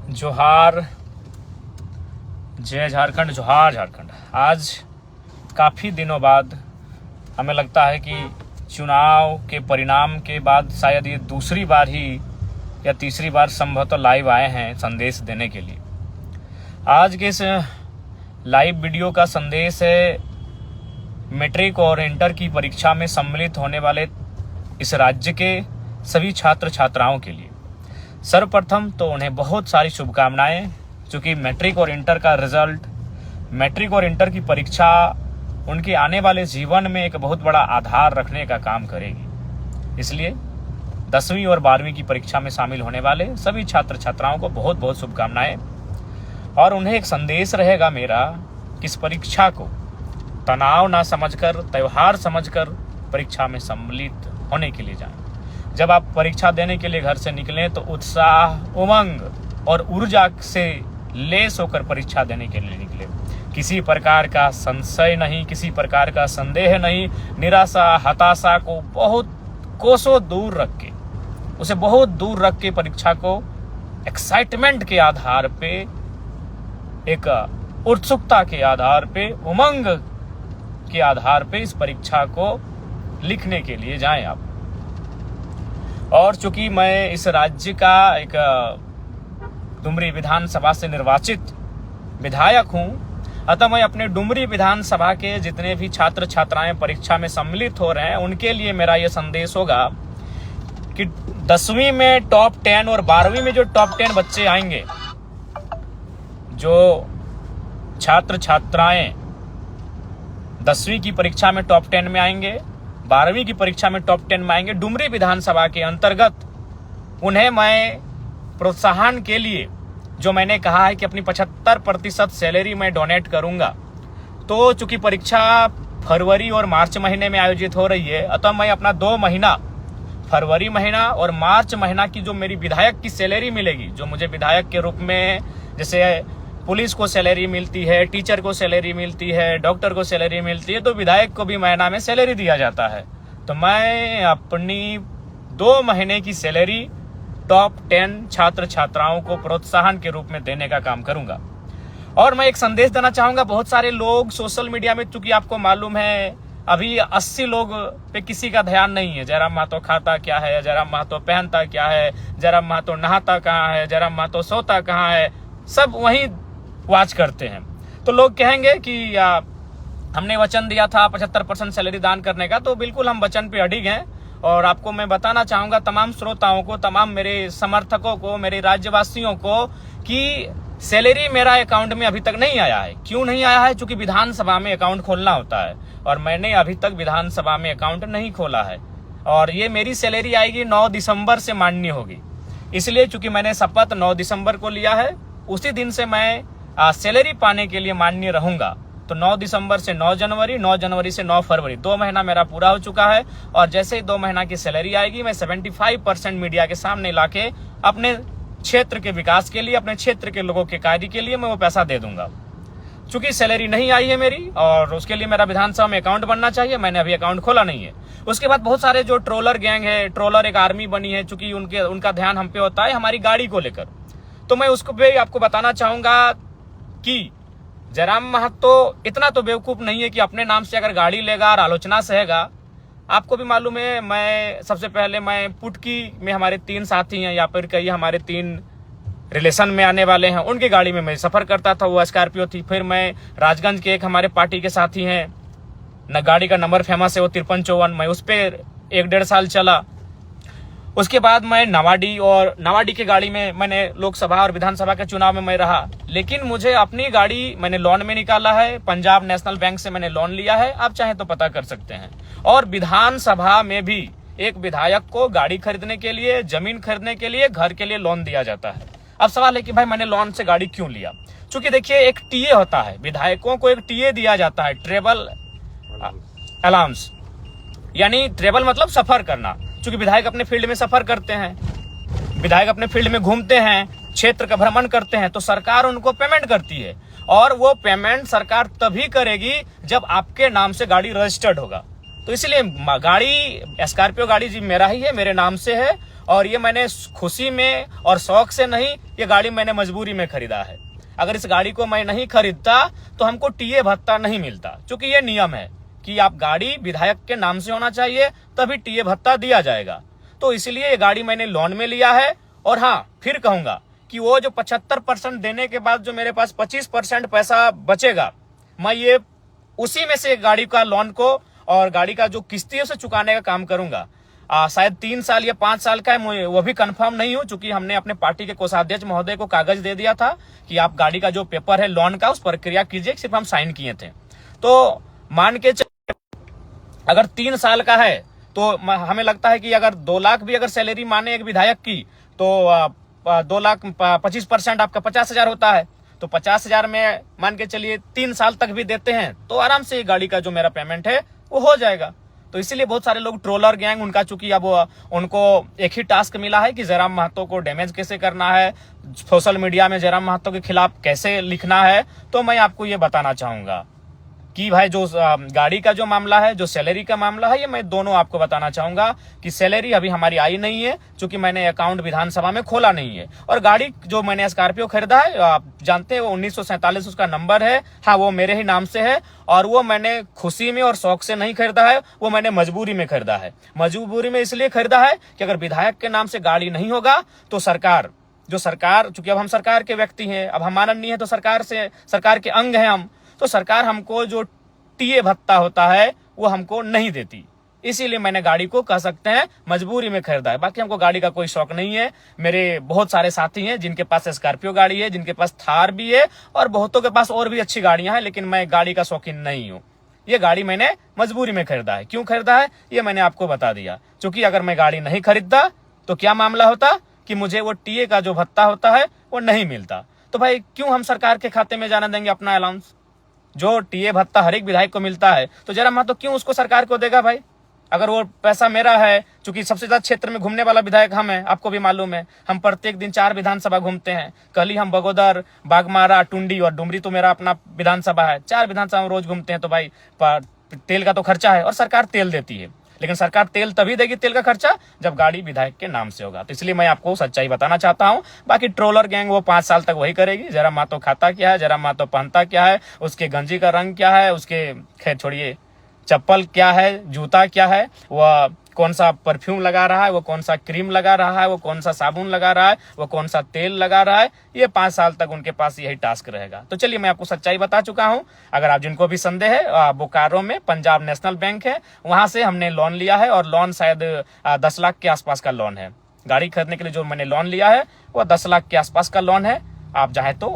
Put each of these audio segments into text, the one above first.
जोहार, जय झारखंड, जोहार झारखंड। आज काफ़ी दिनों बाद हमें लगता है कि चुनाव के परिणाम के बाद शायद ये दूसरी बार ही या तीसरी बार संभवतः लाइव आए हैं संदेश देने के लिए। आज के इस लाइव वीडियो का संदेश है मैट्रिक और इंटर की परीक्षा में सम्मिलित होने वाले इस राज्य के सभी छात्र छात्राओं के लिए। सर्वप्रथम तो उन्हें बहुत सारी शुभकामनाएं, क्योंकि मैट्रिक और इंटर का रिजल्ट, मैट्रिक और इंटर की परीक्षा उनके आने वाले जीवन में एक बहुत बड़ा आधार रखने का काम करेगी। इसलिए 10वीं और 12वीं की परीक्षा में शामिल होने वाले सभी छात्र छात्राओं को बहुत बहुत शुभकामनाएं। और उन्हें एक संदेश रहेगा मेरा कि इस परीक्षा को तनाव ना समझकर, त्यौहार समझकर परीक्षा में सम्मिलित होने के लिए जाएं। जब आप परीक्षा देने के लिए घर से निकलें तो उत्साह, उमंग और ऊर्जा से लेस होकर परीक्षा देने के लिए निकले। किसी प्रकार का संशय नहीं, किसी प्रकार का संदेह नहीं, निराशा, हताशा को बहुत कोसों दूर रख के, उसे बहुत दूर रख के परीक्षा को एक्साइटमेंट के आधार पे, एक उत्सुकता के आधार पे, उमंग के आधार पे इस परीक्षा को लिखने के लिए जाएं आप। और चूंकि मैं इस राज्य का एक डुमरी विधानसभा से निर्वाचित विधायक हूं, अतः मैं अपने डुमरी विधानसभा के जितने भी छात्र छात्राएं परीक्षा में सम्मिलित हो रहे हैं उनके लिए मेरा यह संदेश होगा कि 10वीं में टॉप 10 और 12वीं में जो टॉप 10 बच्चे आएंगे, जो छात्र छात्राएं 10वीं की परीक्षा में टॉप 10 में आएंगे, 12वीं की परीक्षा में टॉप 10 में आएंगे, डुमरी विधानसभा के अंतर्गत उन्हें मैं प्रोत्साहन के लिए, जो मैंने कहा है कि अपनी 75% सैलरी मैं डोनेट करूंगा, तो चूंकि परीक्षा फरवरी और मार्च महीने में आयोजित हो रही है, अतः मैं अपना 2 महीना, फरवरी महीना और मार्च महीना की जो मेरी विधायक की सैलरी मिलेगी, जो मुझे विधायक के रूप में, जैसे पुलिस को सैलरी मिलती है, टीचर को सैलरी मिलती है, डॉक्टर को सैलरी मिलती है, तो विधायक को भी महीना में सैलरी दिया जाता है। तो मैं अपनी 2 महीने की सैलरी टॉप 10 छात्र छात्राओं को प्रोत्साहन के रूप में देने का काम करूंगा। और मैं एक संदेश देना चाहूंगा, बहुत सारे लोग सोशल मीडिया में, चूंकि आपको मालूम है अभी 80 लोग पे किसी का ध्यान नहीं है। जयराम महतो खाता क्या है, जयराम महतो पहनता क्या है, जयराम महतो नहाता कहाँ है, जयराम महतो सोता कहाँ है, सब वहीं वाच करते हैं। तो लोग कहेंगे कि हमने वचन दिया था 75% सैलरी दान करने का, तो बिल्कुल हम वचन पे अडिग हैं। और आपको मैं बताना चाहूंगा, तमाम श्रोताओं को, तमाम मेरे समर्थकों को, मेरे राज्यवासियों को, कि सैलरी मेरा अकाउंट में अभी तक नहीं आया है। क्यों नहीं आया है? क्योंकि विधानसभा में अकाउंट खोलना होता है और मैंने अभी तक विधानसभा में अकाउंट नहीं खोला है। और ये मेरी सैलरी आएगी 9 दिसंबर से मान्य होगी। इसलिए चूंकि मैंने शपथ 9 दिसंबर को लिया है, उसी दिन से मैं सैलरी पाने के लिए मान्य रहूंगा। तो 9 दिसंबर से 9 जनवरी, 9 जनवरी से 9 फरवरी, 2 महीना मेरा पूरा हो चुका है। और जैसे ही 2 महीना की सैलरी आएगी, मैं 75% मीडिया के सामने लाके अपने क्षेत्र के विकास के लिए, अपने क्षेत्र के लोगों के कार्य के लिए मैं वो पैसा दे दूंगा। चूंकि सैलरी नहीं आई है मेरी, और उसके लिए मेरा विधानसभा में अकाउंट बनना चाहिए, मैंने अभी अकाउंट खोला नहीं है। उसके बाद बहुत सारे जो ट्रोलर गैंग है, ट्रोलर एक आर्मी बनी है, चूंकि उनका ध्यान हम पे होता है हमारी गाड़ी को लेकर। तो मैं उसको भी आपको बताना चाहूंगा कि जयराम महतो इतना तो बेवकूफ नहीं है कि अपने नाम से अगर गाड़ी लेगा और आलोचना सहेगा। आपको भी मालूम है, मैं सबसे पहले मैं पुटकी में हमारे 3 साथी हैं, या फिर कई हमारे 3 रिलेशन में आने वाले हैं, उनकी गाड़ी में मैं सफर करता था, वो स्कॉर्पियो थी। फिर मैं राजगंज के एक हमारे पार्टी के साथी हैं, न गाड़ी का नंबर फेमस है, वो 5354, मैं उस पर 1-1.5 साल चला। उसके बाद मैं नवाडी की गाड़ी में मैंने लोकसभा और विधानसभा के चुनाव में मैं रहा। लेकिन मुझे अपनी गाड़ी मैंने लोन में निकाला है, पंजाब नेशनल बैंक से मैंने लोन लिया है, आप चाहे तो पता कर सकते हैं। और विधानसभा में भी एक विधायक को गाड़ी खरीदने के लिए, जमीन खरीदने के लिए, घर के लिए लोन दिया जाता है। अब सवाल है कि भाई मैंने लोन से गाड़ी क्यों लिया? चूंकि देखिए, एक टीए होता है, विधायकों को एक टीए दिया जाता है, ट्रेवल अलाउंस, यानी ट्रेवल मतलब सफर करना। चूंकि विधायक अपने फील्ड में सफर करते हैं, विधायक अपने फील्ड में घूमते हैं, क्षेत्र का भ्रमण करते हैं, तो सरकार उनको पेमेंट करती है। और वो पेमेंट सरकार तभी करेगी जब आपके नाम से गाड़ी रजिस्टर्ड होगा। तो इसलिए गाड़ी, स्कॉर्पियो गाड़ी जी मेरा ही है, मेरे नाम से है। और ये मैंने खुशी में और शौक से नहीं, ये गाड़ी मैंने मजबूरी में खरीदा है। अगर इस गाड़ी को मैं नहीं खरीदता तो हमको टीए भत्ता नहीं मिलता, क्योंकि ये नियम है कि आप गाड़ी विधायक के नाम से होना चाहिए तभी टीए भत्ता दिया जाएगा। तो इसलिए ये गाड़ी मैंने लोन में लिया है। और हाँ, फिर कहूंगा कि वो जो 75% देने के बाद जो मेरे पास 25% पैसा बचेगा, मैं ये उसी में से गाड़ी का लोन को और गाड़ी का जो किस्ती है उसे चुकाने का काम करूंगा। शायद 3 साल या 5 साल का है, वो भी कंफर्म नहीं हूं, चूंकि हमने अपने पार्टी के कोषाध्यक्ष महोदय को कागज दे दिया था कि आप गाड़ी का जो पेपर है लोन का उस प्रक्रिया कीजिए, सिर्फ हम साइन किए थे। तो मान के अगर 3 साल का है तो हमें लगता है कि अगर 2 लाख भी अगर सैलरी माने एक विधायक की तो 2 लाख 25% आपका 50,000 होता है। तो 50,000 में मान के चलिए 3 साल तक भी देते हैं तो आराम से गाड़ी का जो मेरा पेमेंट है वो हो जाएगा। तो इसीलिए बहुत सारे लोग ट्रोलर गैंग, उनका चूंकि अब उनको एक ही टास्क मिला है कि जयराम महतो को डैमेज कैसे करना है, सोशल मीडिया में जयराम महतो के खिलाफ कैसे लिखना है। तो मैं आपको ये बताना चाहूंगा कि भाई जो गाड़ी का जो मामला है, जो सैलरी का मामला है, ये मैं दोनों आपको बताना चाहूंगा कि सैलरी अभी हमारी आई नहीं है, क्योंकि मैंने अकाउंट विधानसभा में खोला नहीं है। और गाड़ी जो मैंने स्कॉर्पियो खरीदा है, आप जानते हैं वो 1947 उसका नंबर है। हाँ, वो मेरे ही नाम से है और वो मैंने खुशी में और शौक से नहीं खरीदा है, वो मैंने मजबूरी में खरीदा है। मजबूरी में इसलिए खरीदा है कि अगर विधायक के नाम से गाड़ी नहीं होगा तो सरकार, चूंकि अब हम सरकार के व्यक्ति हैं, अब हम माननीय है तो सरकार के अंग हैं हम, तो सरकार हमको जो टीए भत्ता होता है वो हमको नहीं देती। इसीलिए मैंने गाड़ी को कह सकते हैं मजबूरी में खरीदा है। बाकी हमको गाड़ी का कोई शौक नहीं है। मेरे बहुत सारे साथी हैं जिनके पास स्कॉर्पियो गाड़ी है, जिनके पास थार भी है और बहुतों के पास और भी अच्छी गाड़ियां हैं, लेकिन मैं गाड़ी का शौकीन नहीं हूं। ये गाड़ी मैंने मजबूरी में खरीदा है। क्यों खरीदा है ये मैंने आपको बता दिया। क्योंकि अगर मैं गाड़ी नहीं खरीदता तो क्या मामला होता कि मुझे वो टीए का जो भत्ता होता है वो नहीं मिलता। तो भाई क्यों हम सरकार के खाते में जाने देंगे अपना अलाउंस? जो टीए भत्ता हर एक विधायक को मिलता है तो जयराम महतो क्यों उसको सरकार को देगा भाई? अगर वो पैसा मेरा है, चूंकि सबसे ज्यादा क्षेत्र में घूमने वाला विधायक हम है, आपको भी मालूम है। हम प्रत्येक दिन 4 विधानसभा घूमते हैं। कल ही हम बगोदर, बागमारा, टुंडी और डुमरी तो मेरा अपना विधानसभा है, 4 विधानसभा में रोज घूमते हैं। तो भाई तेल का तो खर्चा है और सरकार तेल देती है, लेकिन सरकार तेल तभी देगी, तेल का खर्चा, जब गाड़ी विधायक के नाम से होगा। तो इसलिए मैं आपको सच्चाई बताना चाहता हूं। बाकी ट्रोलर गैंग वो 5 साल तक वही करेगी। जयराम महतो खाता क्या है, जयराम महतो पहनता क्या है, उसके गंजी का रंग क्या है, उसके खैर छोड़िए चप्पल क्या है, जूता क्या है, वह कौन सा परफ्यूम लगा रहा है, वो कौन सा क्रीम लगा रहा है, वो कौन सा साबुन लगा रहा है, वो कौन सा तेल लगा रहा है, ये 5 साल तक उनके पास यही टास्क रहेगा। तो चलिए मैं आपको सच्चाई बता चुका हूं। अगर आप जिनको भी संदेह है, बोकारो में पंजाब नेशनल बैंक है, वहां से हमने लोन लिया है और लोन शायद 10 लाख के आसपास का लोन है। गाड़ी खरीदने के लिए जो मैंने लोन लिया है वो 10 लाख के आसपास का लोन है। आप चाहे तो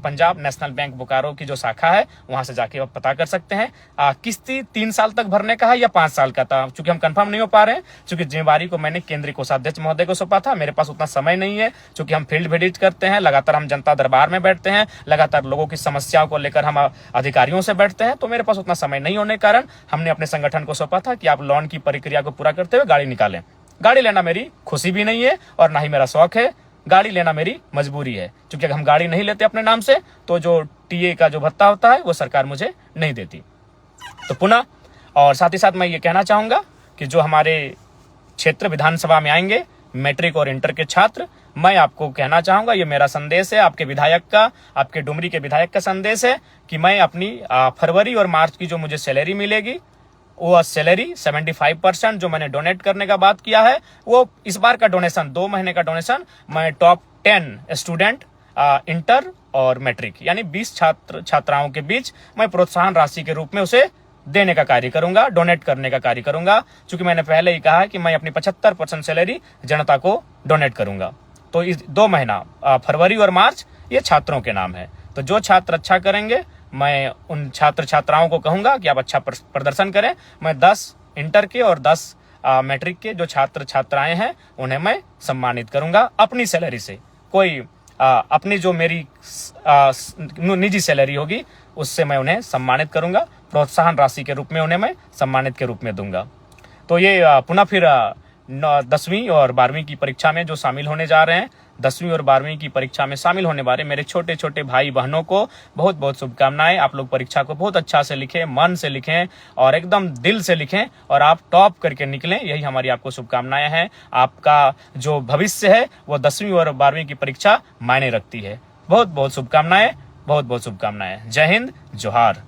पंजाब नेशनल बैंक बोकारो की जो शाखा है वहां से जाके आप पता कर सकते हैं। किस्ती 3 साल तक भरने का है या 5 साल का था, चूंकि हम कंफर्म नहीं हो पा रहे हैं, चूंकि जिम्मेवारी को मैंने केंद्रीय कोषाध्यक्ष महोदय को सौंपा था। मेरे पास उतना समय नहीं है, चूंकि हम फील्ड विजिट करते हैं, लगातार हम जनता दरबार में बैठते हैं, लगातार लोगों की समस्याओं को लेकर हम अधिकारियों से बैठते हैं, तो मेरे पास उतना समय नहीं होने के कारण हमने अपने संगठन को सौंपा था कि आप लोन की प्रक्रिया को पूरा करते हुए गाड़ी निकालें। गाड़ी लेना मेरी खुशी भी नहीं है और ना ही मेरा शौक है, गाड़ी लेना मेरी मजबूरी है। क्योंकि अगर हम गाड़ी नहीं लेते अपने नाम से तो जो टीए का जो भत्ता होता है वो सरकार मुझे नहीं देती। तो पुनः और साथ ही साथ मैं ये कहना चाहूंगा कि जो हमारे क्षेत्र विधानसभा में आएंगे मैट्रिक और इंटर के छात्र, मैं आपको कहना चाहूंगा, ये मेरा संदेश है आपके विधायक का, आपके डुमरी के विधायक का संदेश है कि मैं अपनी फरवरी और मार्च की जो मुझे सैलरी मिलेगी वो सैलरी 75% जो मैंने डोनेट करने का बात किया है, वो इस बार का डोनेशन 2 महीने का डोनेशन मैं टॉप 10 स्टूडेंट इंटर और मैट्रिक यानी 20 छात्राओं के बीच मैं प्रोत्साहन राशि के रूप में उसे देने का कार्य करूंगा, डोनेट करने का कार्य करूंगा। क्योंकि मैंने पहले ही कहा है कि मैं अपनी 75% सैलरी जनता को डोनेट करूंगा। तो इस 2 महीना फरवरी और मार्च ये छात्रों के नाम है। तो जो छात्र अच्छा करेंगे मैं उन छात्र छात्राओं को कहूंगा कि आप अच्छा प्रदर्शन करें। मैं 10 इंटर के और 10 मैट्रिक के जो छात्र छात्राएं हैं उन्हें मैं सम्मानित करूंगा अपनी सैलरी से। कोई अपनी जो मेरी निजी सैलरी होगी उससे मैं उन्हें सम्मानित करूंगा, प्रोत्साहन राशि के रूप में उन्हें मैं सम्मानित के रूप में दूंगा। तो ये पुनः फिर 10वीं और 12वीं की परीक्षा में जो शामिल होने जा रहे हैं, 10वीं और 12वीं की परीक्षा में शामिल होने वाले मेरे छोटे छोटे भाई बहनों को बहुत बहुत शुभकामनाएं। आप लोग परीक्षा को बहुत अच्छा से लिखें, मन से लिखें और एकदम दिल से लिखें और आप टॉप करके निकलें, यही हमारी आपको शुभकामनाएं हैं। आपका जो भविष्य है वो 10वीं और 12वीं की परीक्षा मायने रखती है। बहुत बहुत शुभकामनाएं, बहुत बहुत शुभकामनाएं। जय हिंद, जोहार।